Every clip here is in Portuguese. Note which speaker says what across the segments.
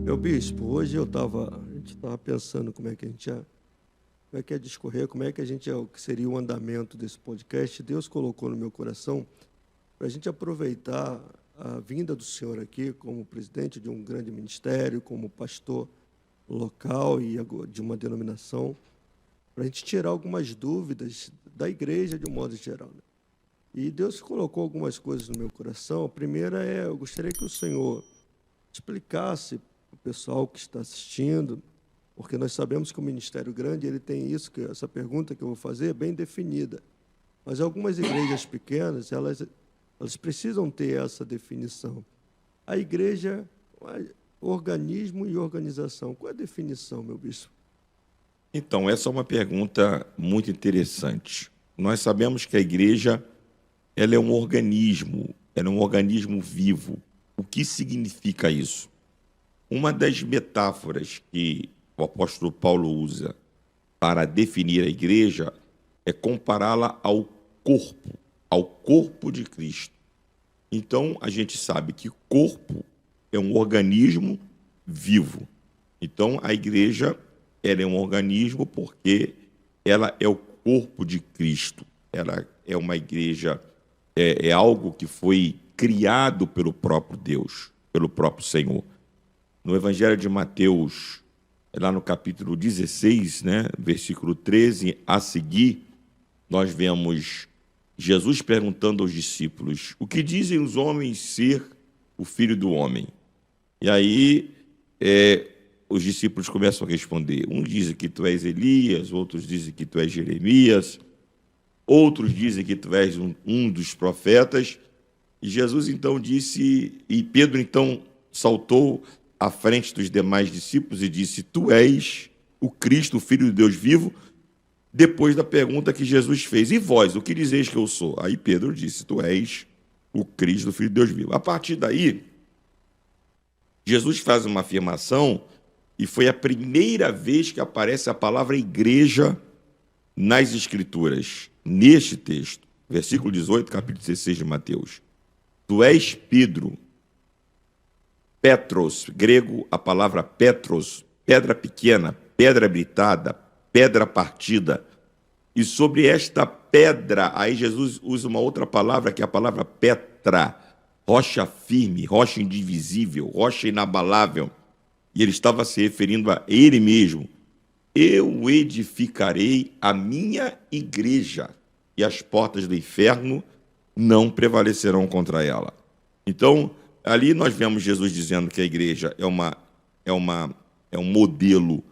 Speaker 1: Meu bispo, hoje a gente estava pensando como é que ia discorrer, o que seria o andamento desse podcast. Deus colocou no meu coração para a gente aproveitar a vinda do senhor aqui como presidente de um grande ministério, como pastor local e de uma denominação, para a gente tirar algumas dúvidas da igreja de um modo geral, né? E Deus colocou algumas coisas no meu coração. A primeira eu gostaria que o senhor explicasse para o pessoal que está assistindo, porque nós sabemos que o Ministério Grande ele tem isso, que essa pergunta que eu vou fazer é bem definida. Mas algumas igrejas pequenas, elas precisam ter essa definição. A igreja, organismo e organização. Qual é a definição, meu bispo?
Speaker 2: Então, essa é uma pergunta muito interessante. Nós sabemos que a igreja ela é um organismo vivo. O que significa isso? Uma das metáforas que o apóstolo Paulo usa para definir a igreja é compará-la ao corpo de Cristo. Então, a gente sabe que corpo é um organismo vivo. Então, a igreja ela é um organismo porque ela é o corpo de Cristo. Ela é uma igreja, é algo que foi criado pelo próprio Deus, pelo próprio Senhor. No Evangelho de Mateus, lá no capítulo 16, versículo 13, a seguir, nós vemos Jesus perguntando aos discípulos: o que dizem os homens ser o Filho do Homem? E aí os discípulos começam a responder. Uns dizem que tu és Elias, outros dizem que tu és Jeremias, outros dizem que tu és um dos profetas. E Jesus então disse, e Pedro então saltou à frente dos demais discípulos e disse: tu és o Cristo, o Filho de Deus vivo, depois da pergunta que Jesus fez: e vós, o que dizeis que eu sou? Aí Pedro disse: tu és o Cristo, o Filho de Deus vivo. A partir daí, Jesus faz uma afirmação, e foi a primeira vez que aparece a palavra igreja nas Escrituras, neste texto, versículo 18, capítulo 16 de Mateus. Tu és Pedro, Petros, grego, a palavra Petros, pedra pequena, pedra habitada, pedra partida. E sobre esta pedra, aí Jesus usa uma outra palavra, que é a palavra Petra, rocha firme, rocha indivisível, rocha inabalável. E ele estava se referindo a ele mesmo. Eu edificarei a minha igreja, e as portas do inferno não prevalecerão contra ela. Então, ali nós vemos Jesus dizendo que a igreja é um modelo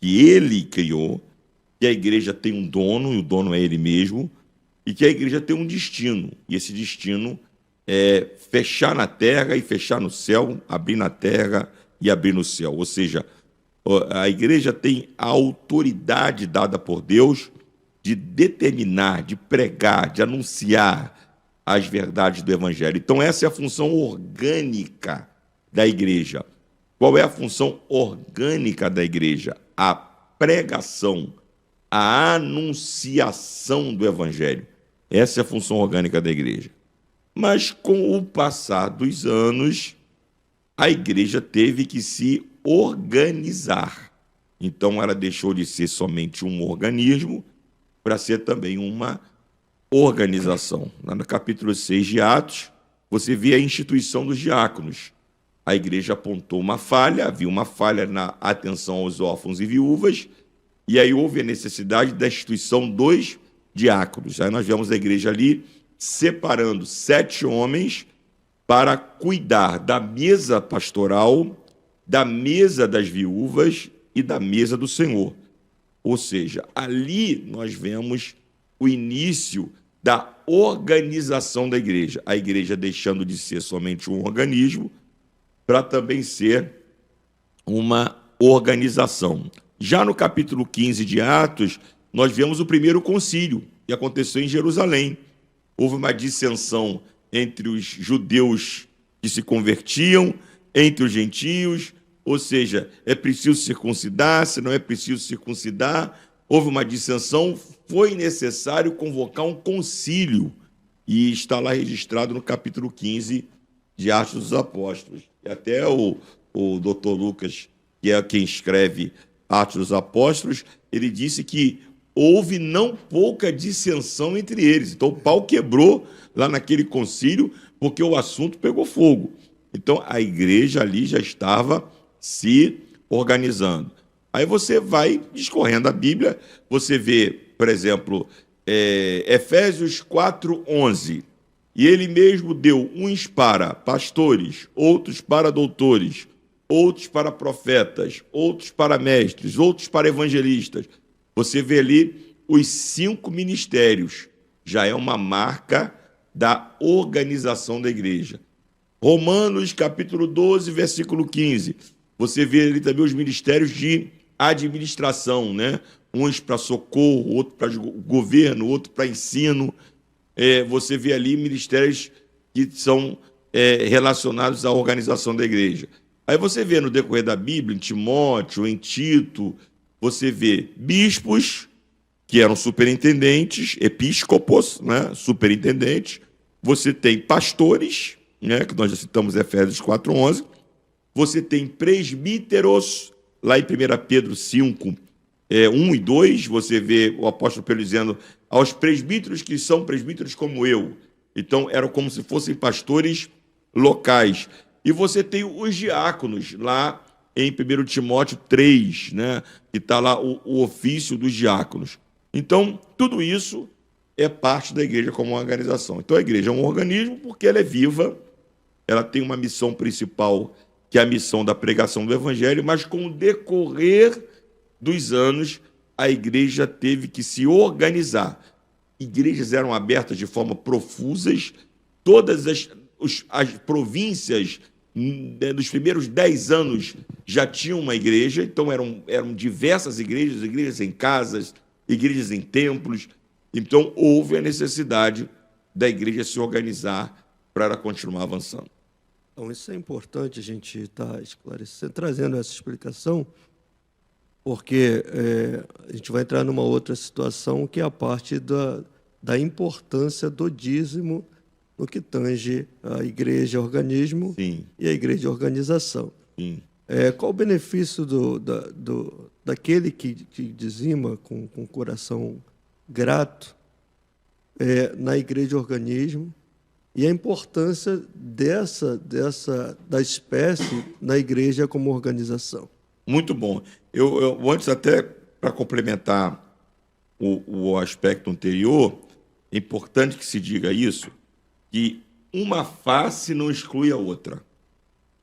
Speaker 2: que ele criou, que a igreja tem um dono, e o dono é ele mesmo, e que a igreja tem um destino, e esse destino é fechar na terra e fechar no céu, abrir na terra e abrir no céu. Ou seja, a igreja tem a autoridade dada por Deus de determinar, de pregar, de anunciar as verdades do Evangelho. Então, essa é a função orgânica da igreja. Qual é a função orgânica da igreja? A pregação, a anunciação do Evangelho. Essa é a função orgânica da igreja. Mas, com o passar dos anos, a igreja teve que se organizar. Então, ela deixou de ser somente um organismo para ser também uma organização. Lá no capítulo 6 de Atos, você vê a instituição dos diáconos. A igreja apontou uma falha, havia uma falha na atenção aos órfãos e viúvas, e aí houve a necessidade da instituição dos diáconos. Aí nós vemos a igreja ali separando 7 homens para cuidar da mesa pastoral, da mesa das viúvas e da mesa do Senhor. Ou seja, ali nós vemos o início da organização da igreja. A igreja deixando de ser somente um organismo para também ser uma organização. Já no capítulo 15 de Atos, nós vemos o primeiro concílio, que aconteceu em Jerusalém. Houve uma dissensão entre os judeus que se convertiam, entre os gentios, ou seja, é preciso circuncidar, se não é preciso circuncidar, houve uma dissensão, foi necessário convocar um concílio, e está lá registrado no capítulo 15 de Atos dos Apóstolos. E até o doutor Lucas, que é quem escreve Atos dos Apóstolos, ele disse que houve não pouca dissensão entre eles. Então, o pau quebrou lá naquele concílio, porque o assunto pegou fogo. Então, a igreja ali já estava se organizando. Aí você vai discorrendo a Bíblia, você vê, por exemplo, Efésios 4:11. E ele mesmo deu uns para pastores, outros para doutores, outros para profetas, outros para mestres, outros para evangelistas. Você vê ali os 5 ministérios. Já é uma marca da organização da igreja. Romanos, capítulo 12, versículo 15. Você vê ali também os ministérios de administração, né? Uns para socorro, outro para governo, outro para ensino. Você vê ali ministérios que são relacionados à organização da igreja. Aí você vê no decorrer da Bíblia, em Timóteo, em Tito, você vê bispos, que eram superintendentes, episcopos, né? Superintendentes. Você tem pastores, né? Que nós já citamos Efésios 4:11. Você tem presbíteros, lá em 1 Pedro 5, 1 e 2, você vê o apóstolo Pedro dizendo aos presbíteros que são presbíteros como eu. Então, eram como se fossem pastores locais. E você tem os diáconos, lá em 1 Timóteo 3, né, que está lá o ofício dos diáconos. Então, tudo isso é parte da igreja como uma organização. Então, a igreja é um organismo porque ela é viva, ela tem uma missão principal, que é a missão da pregação do evangelho, mas com o decorrer dos anos, a igreja teve que se organizar. Igrejas eram abertas de forma profusas, todas as províncias dos primeiros 10 anos já tinham uma igreja, então eram diversas igrejas, igrejas em casas, igrejas em templos. Então houve a necessidade da igreja se organizar para ela continuar avançando.
Speaker 1: Então, isso é importante a gente estar esclarecendo, trazendo essa explicação, porque a gente vai entrar numa outra situação, que é a parte da importância do dízimo no que tange a igreja organismo.
Speaker 2: Sim.
Speaker 1: E a igreja organização.
Speaker 2: Sim.
Speaker 1: Qual o benefício daquele que dizima com o coração grato na igreja organismo, e a importância da espécie na igreja como organização?
Speaker 2: Muito bom. Eu antes, até para complementar o aspecto anterior, é importante que se diga isso, que uma face não exclui a outra.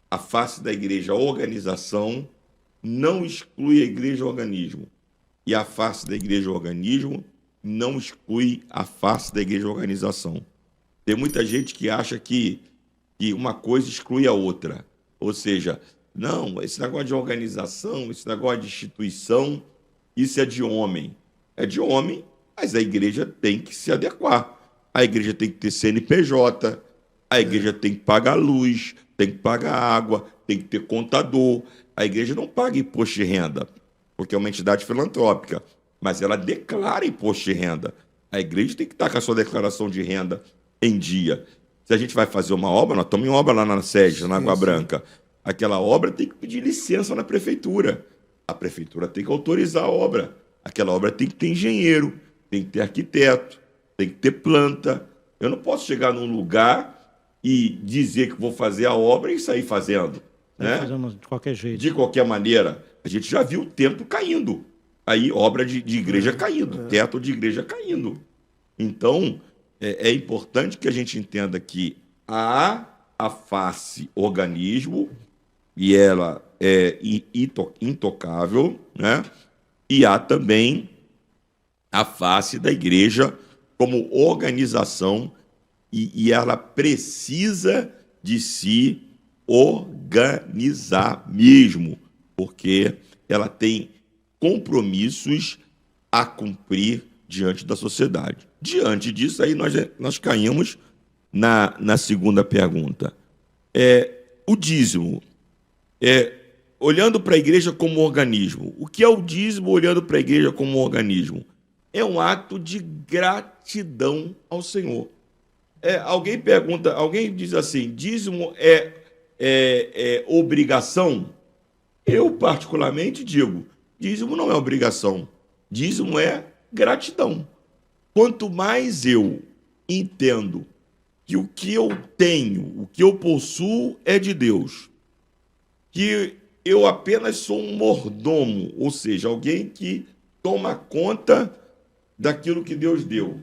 Speaker 2: A face da igreja organização não exclui a igreja organismo. E a face da igreja organismo não exclui a face da igreja organização. Tem muita gente que acha que uma coisa exclui a outra. Ou seja, não, esse negócio de organização, esse negócio de instituição, isso é de homem. É de homem, mas a igreja tem que se adequar. A igreja tem que ter CNPJ, a igreja tem que pagar luz, tem que pagar água, tem que ter contador. A igreja não paga imposto de renda, porque é uma entidade filantrópica, mas ela declara imposto de renda. A igreja tem que estar com a sua declaração de renda em dia. Se a gente vai fazer uma obra, nós estamos em obra lá na sede, na Água Branca. Aquela obra tem que pedir licença na prefeitura. A prefeitura tem que autorizar a obra. Aquela obra tem que ter engenheiro, tem que ter arquiteto, tem que ter planta. Eu não posso chegar num lugar e dizer que vou fazer a obra e sair fazendo. Né?
Speaker 3: Fazendo de qualquer jeito.
Speaker 2: De qualquer maneira. A gente já viu o templo caindo. Aí, obra de igreja caindo, teto de igreja caindo. Então, é importante que a gente entenda que há a face organismo, e ela é intocável, né? E há também a face da igreja como organização, e ela precisa de se organizar mesmo, porque ela tem compromissos a cumprir diante da sociedade. Diante disso, aí nós caímos na segunda pergunta. O dízimo, olhando para a igreja como um organismo. O que é o dízimo olhando para a igreja como um organismo? É um ato de gratidão ao Senhor. Alguém pergunta, alguém diz assim, dízimo é obrigação? Eu, particularmente, digo, dízimo não é obrigação, dízimo é gratidão. Quanto mais eu entendo que o que eu tenho, o que eu possuo é de Deus, que eu apenas sou um mordomo, ou seja, alguém que toma conta daquilo que Deus deu.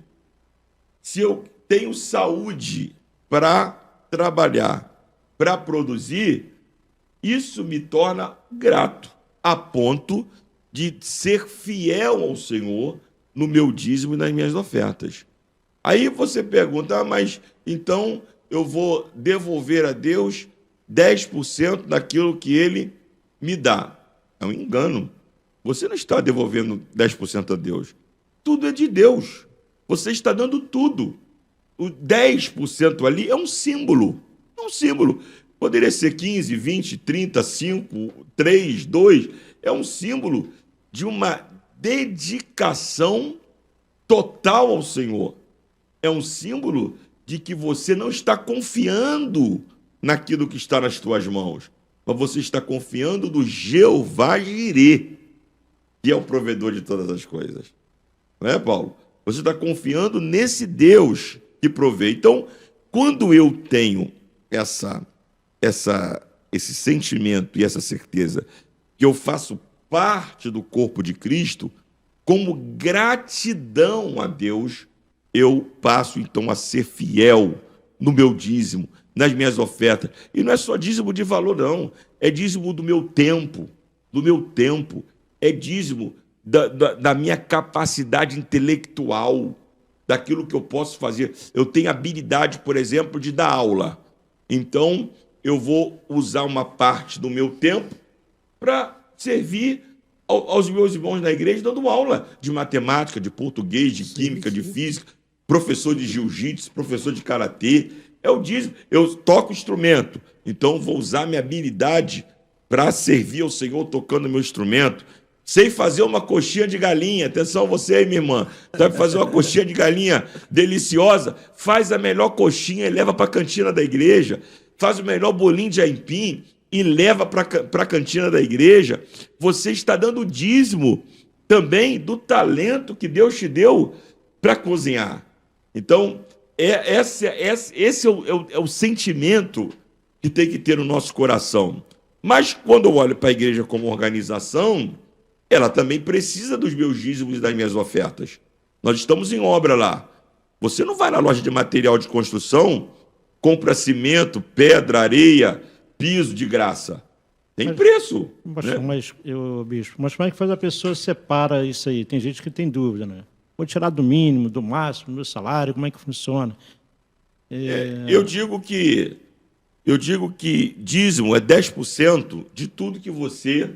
Speaker 2: Se eu tenho saúde para trabalhar, para produzir, isso me torna grato, a ponto de ser fiel ao Senhor no meu dízimo e nas minhas ofertas. Aí você pergunta, mas então eu vou devolver a Deus 10% daquilo que Ele me dá. É um engano. Você não está devolvendo 10% a Deus. Tudo é de Deus. Você está dando tudo. O 10% ali é um símbolo. É um símbolo. Poderia ser 15, 20, 30, 5, 3, 2. É um símbolo de uma dedicação total ao Senhor. É um símbolo de que você não está confiando naquilo que está nas tuas mãos, mas você está confiando no Jeová Jirê, que é o provedor de todas as coisas. Não é, Paulo? Você está confiando nesse Deus que provê. Então, quando eu tenho esse sentimento e essa certeza que eu faço parte do corpo de Cristo, como gratidão a Deus, eu passo então a ser fiel no meu dízimo, nas minhas ofertas. E não é só dízimo de valor, não. É dízimo do meu tempo, É dízimo da minha capacidade intelectual, daquilo que eu posso fazer. Eu tenho habilidade, por exemplo, de dar aula. Então, eu vou usar uma parte do meu tempo para servir aos meus irmãos na igreja, dando aula de matemática, de português, de química, de física, professor de jiu-jitsu, professor de karatê. É o dízimo. Eu toco instrumento, então vou usar minha habilidade para servir ao Senhor tocando meu instrumento. Sei fazer uma coxinha de galinha. Atenção você aí, minha irmã. Sabe fazer uma coxinha de galinha deliciosa? Faz a melhor coxinha e leva para a cantina da igreja. Faz o melhor bolinho de aipim e leva para a cantina da igreja. Você está dando dízimo também do talento que Deus te deu para cozinhar. Então, esse é o sentimento que tem que ter no nosso coração. Mas quando eu olho para a igreja como organização, ela também precisa dos meus dízimos e das minhas ofertas. Nós estamos em obra lá. Você não vai na loja de material de construção, compra cimento, pedra, areia, piso de graça. Tem preço.
Speaker 3: Pastor, né? Bispo, mas como é que faz a pessoa separa isso aí? Tem gente que tem dúvida, né? Vou tirar do mínimo, do máximo, do meu salário, como é que funciona?
Speaker 2: Eu digo que dízimo é 10% de tudo que você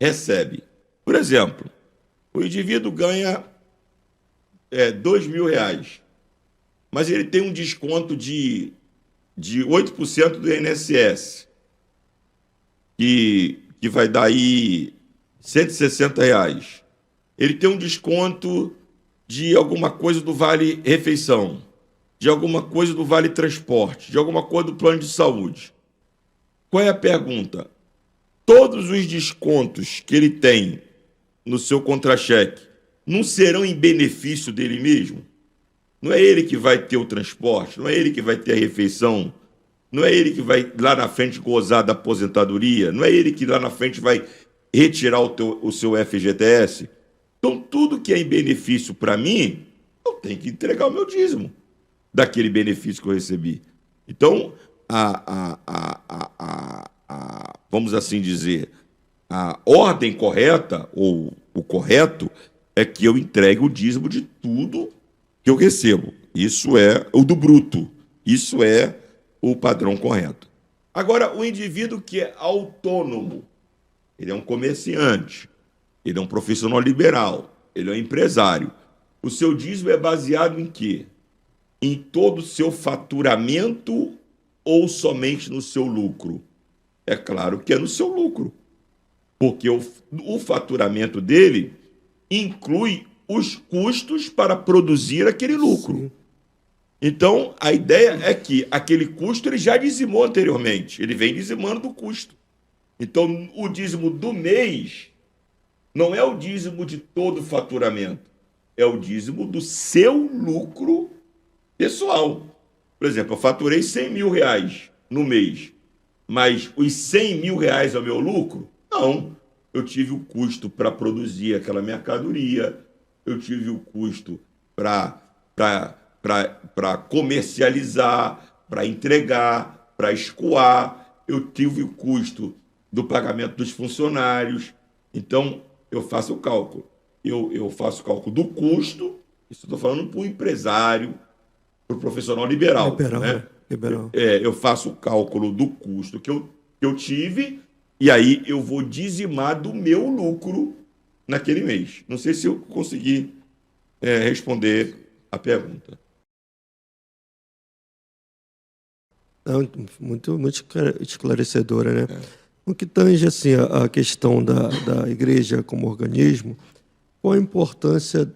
Speaker 2: recebe. Por exemplo, o indivíduo ganha R$2.000, mas ele tem um desconto de 8% do INSS, que vai dar aí R$160. Ele tem um desconto de alguma coisa do Vale Refeição, de alguma coisa do Vale Transporte, de alguma coisa do Plano de Saúde. Qual é a pergunta? Todos os descontos que ele tem no seu contra-cheque não serão em benefício dele mesmo? Não é ele que vai ter o transporte, não é ele que vai ter a refeição, não é ele que vai lá na frente gozar da aposentadoria, não é ele que lá na frente vai retirar o seu FGTS. Então, tudo que é em benefício para mim, eu tenho que entregar o meu dízimo daquele benefício que eu recebi. Então, vamos assim dizer, a ordem correta, ou o correto, é que eu entregue o dízimo de tudo que eu recebo. Isso é o do bruto. Isso é o padrão correto. Agora, o indivíduo que é autônomo, ele é um comerciante, ele é um profissional liberal, ele é um empresário. O seu dízimo é baseado em quê? Em todo o seu faturamento ou somente no seu lucro? É claro que é no seu lucro. porque o faturamento dele inclui os custos para produzir aquele lucro.
Speaker 1: Sim.
Speaker 2: Então, a ideia é que aquele custo ele já dizimou anteriormente, ele vem dizimando do custo. Então, o dízimo do mês não é o dízimo de todo o faturamento, é o dízimo do seu lucro pessoal. Por exemplo, eu faturei 100 mil reais no mês, mas os 100 mil reais é o meu lucro? Não. Eu tive o custo para produzir aquela mercadoria, eu tive o custo para comercializar, para entregar, para escoar, eu tive o custo do pagamento dos funcionários. Então, eu faço o cálculo. Eu faço o cálculo do custo, isso estou falando para o empresário, para o profissional liberal. Né?
Speaker 1: Liberal.
Speaker 2: Eu faço o cálculo do custo que eu tive e aí eu vou dizimar do meu lucro naquele mês. Não sei se eu consegui responder a pergunta.
Speaker 1: Não, muito esclarecedora, né? O que tange assim, a questão da igreja como organismo, qual a importância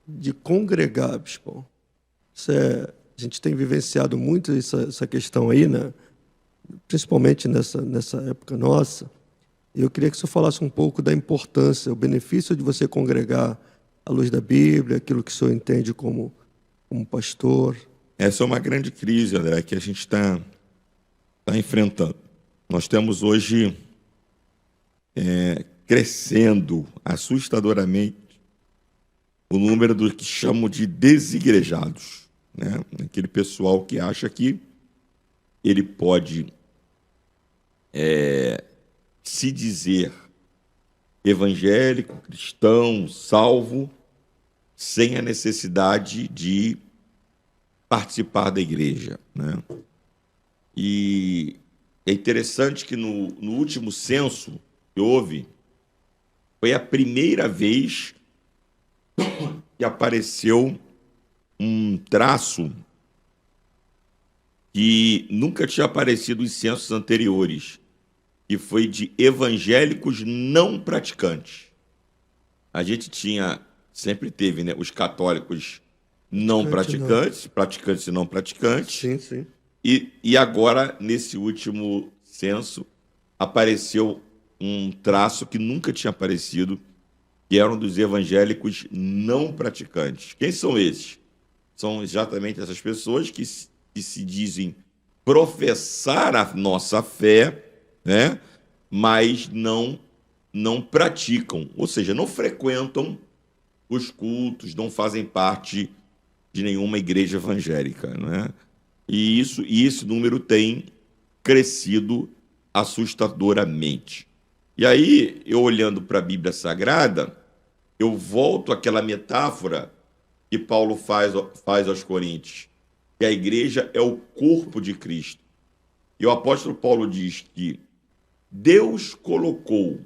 Speaker 1: de congregar, Bispo? A gente tem vivenciado muito essa questão aí, né? Principalmente nessa época nossa. Eu queria que o senhor falasse um pouco da importância, o benefício de você congregar à luz da Bíblia, aquilo que o senhor entende como pastor.
Speaker 2: Essa é uma grande crise, André, que a gente está enfrentando. Nós temos hoje crescendo assustadoramente o número do que chamam de desigrejados, né? Aquele pessoal que acha que ele pode se dizer evangélico, cristão, salvo, sem a necessidade de participar da igreja, né? E é interessante que no último censo que houve, foi a primeira vez que apareceu um traço que nunca tinha aparecido em censos anteriores, que foi de evangélicos não praticantes. A gente sempre teve, né, os católicos não praticantes, praticantes e não praticantes.
Speaker 1: Sim, sim.
Speaker 2: E agora, nesse último censo, apareceu um traço que nunca tinha aparecido, que eram dos evangélicos não praticantes. Quem são esses? São exatamente essas pessoas que se dizem professar a nossa fé, né? Mas não praticam, ou seja, não frequentam os cultos, não fazem parte de nenhuma igreja evangélica, né? E esse número tem crescido assustadoramente. E aí, eu olhando para a Bíblia Sagrada, eu volto àquela metáfora que Paulo faz aos Coríntios, que a igreja é o corpo de Cristo. E o apóstolo Paulo diz que Deus colocou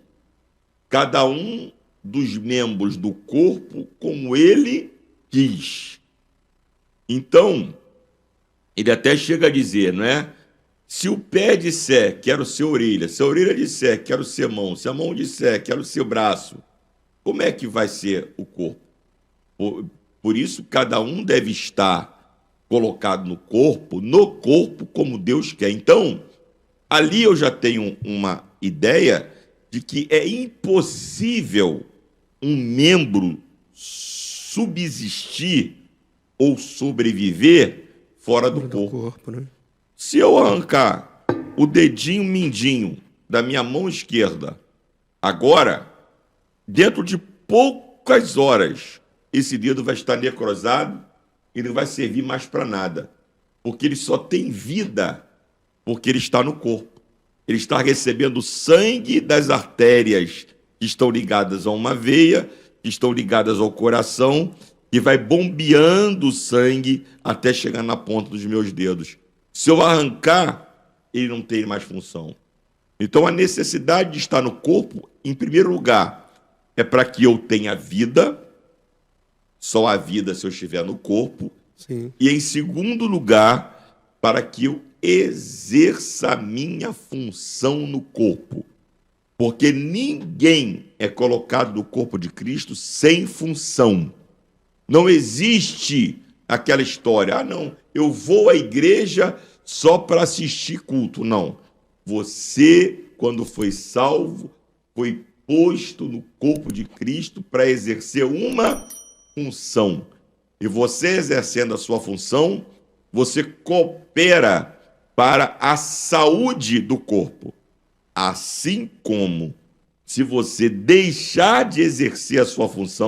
Speaker 2: cada um dos membros do corpo como ele quis. Então, ele até chega a dizer, não é? Se o pé disser, quero ser orelha, se a orelha disser, quero ser mão, se a mão disser, quero ser braço, como é que vai ser o corpo? Por isso, cada um deve estar colocado no corpo como Deus quer. Então, ali eu já tenho uma ideia de que é impossível um membro subsistir ou sobreviver fora do corpo.
Speaker 1: Né?
Speaker 2: Se eu arrancar o dedinho mindinho da minha mão esquerda, agora, dentro de poucas horas, esse dedo vai estar necrosado e não vai servir mais para nada, porque ele só tem vida porque ele está no corpo. Ele está recebendo sangue das artérias que estão ligadas a uma veia, que estão ligadas ao coração, e vai bombeando o sangue até chegar na ponta dos meus dedos. Se eu arrancar, ele não tem mais função. Então, a necessidade de estar no corpo, em primeiro lugar, é para que eu tenha vida, só há vida se eu estiver no corpo.
Speaker 1: Sim.
Speaker 2: E, em segundo lugar, para que eu exerça a minha função no corpo. Porque ninguém é colocado no corpo de Cristo sem função. Não existe aquela história, não, eu vou à igreja só para assistir culto. Não. Você, quando foi salvo, foi posto no corpo de Cristo para exercer uma função. E você exercendo a sua função, você coopera para a saúde do corpo. Assim como, se você deixar de exercer a sua função,